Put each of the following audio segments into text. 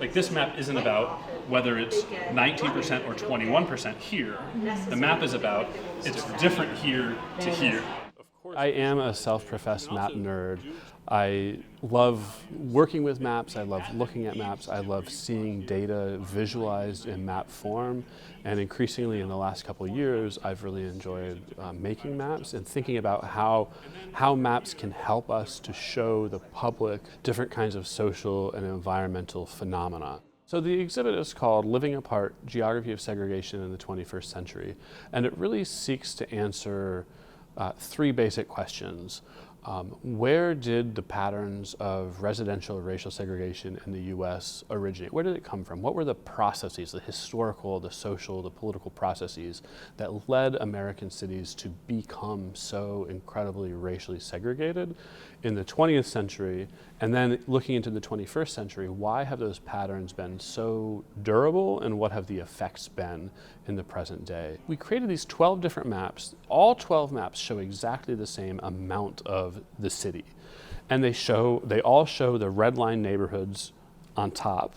Like, this map isn't about whether it's 19% or 21% here. The map is about it's different here to here. I am a self-professed map nerd. I love working with maps, I love looking at maps, I love seeing data visualized in map form, and increasingly in the last couple of years I've really enjoyed making maps and thinking about how maps can help us to show the public different kinds of social and environmental phenomena. So the exhibit is called Living Apart: Geography of Segregation in the 21st Century, and it really seeks to answer three basic questions. Where did the patterns of residential racial segregation in the U.S. originate? Where did it come from? What were the processes, the historical, the social, the political processes that led American cities to become so incredibly racially segregated in the 20th century? And then looking into the 21st century, why have those patterns been so durable, and what have the effects been in the present day? We created these 12 different maps. All 12 maps show exactly the same amount of the city. And they all show the red line neighborhoods on top.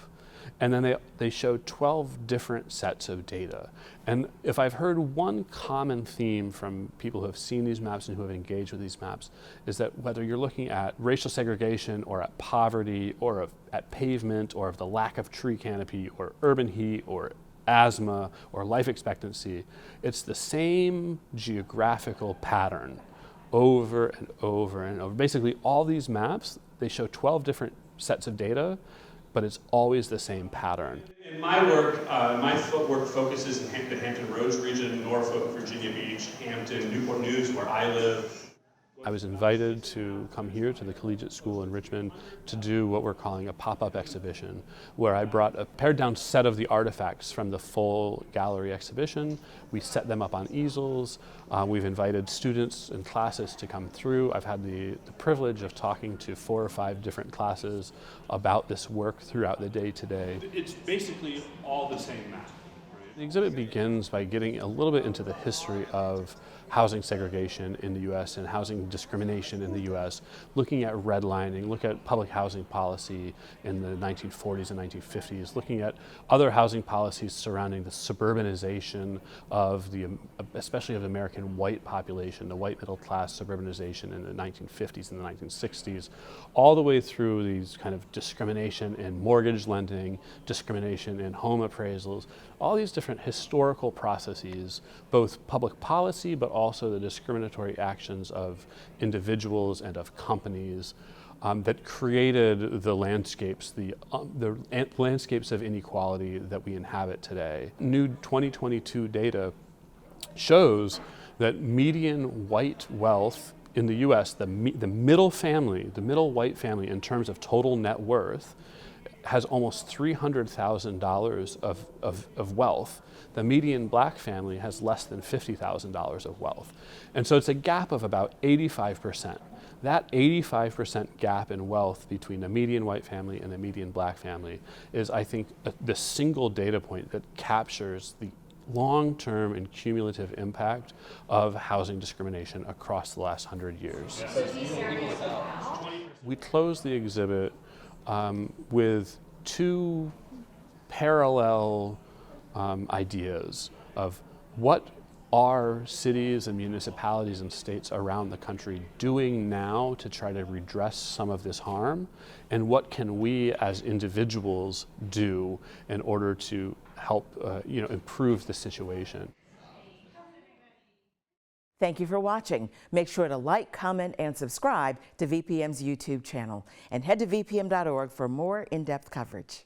And then they show 12 different sets of data. And if I've heard one common theme from people who have seen these maps and who have engaged with these maps, is that whether you're looking at racial segregation or at poverty or at pavement or of the lack of tree canopy or urban heat or asthma or life expectancy, it's the same geographical pattern over and over and over. Basically all these maps, they show 12 different sets of data, but it's always the same pattern. In my work, my work focuses in the Hampton Roads region, Norfolk, Virginia Beach, Hampton, Newport News, where I live. I was invited to come here to the Collegiate School in Richmond to do what we're calling a pop-up exhibition, where I brought a pared-down set of the artifacts from the full gallery exhibition. We set them up on easels. We've invited students and classes to come through. I've had the privilege of talking to 4 or 5 different classes about this work throughout the day today. It's basically all the same map. The exhibit begins by getting a little bit into the history of housing segregation in the U.S. and housing discrimination in the U.S., looking at redlining, look at public housing policy in the 1940s and 1950s, looking at other housing policies surrounding the suburbanization of especially of the American white population, the white middle class suburbanization in the 1950s and the 1960s, all the way through these kind of discrimination in mortgage lending, discrimination in home appraisals, all these different historical processes, both public policy but also the discriminatory actions of individuals and of companies that created the landscapes, the landscapes of inequality that we inhabit today. New 2022 data shows that median white wealth in the U.S., the middle family, the middle white family in terms of total net worth, has almost $300,000 of wealth. The median black family has less than $50,000 of wealth. And so it's a gap of about 85%. That 85% gap in wealth between the median white family and the median black family is, I think, the single data point that captures the long-term and cumulative impact of housing discrimination across the last 100 years. We closed the exhibit with 2 parallel ideas of what are cities and municipalities and states around the country doing now to try to redress some of this harm, and what can we as individuals do in order to help improve the situation. Thank you for watching. Make sure to like, comment, and subscribe to VPM's YouTube channel, and head to vpm.org for more in-depth coverage.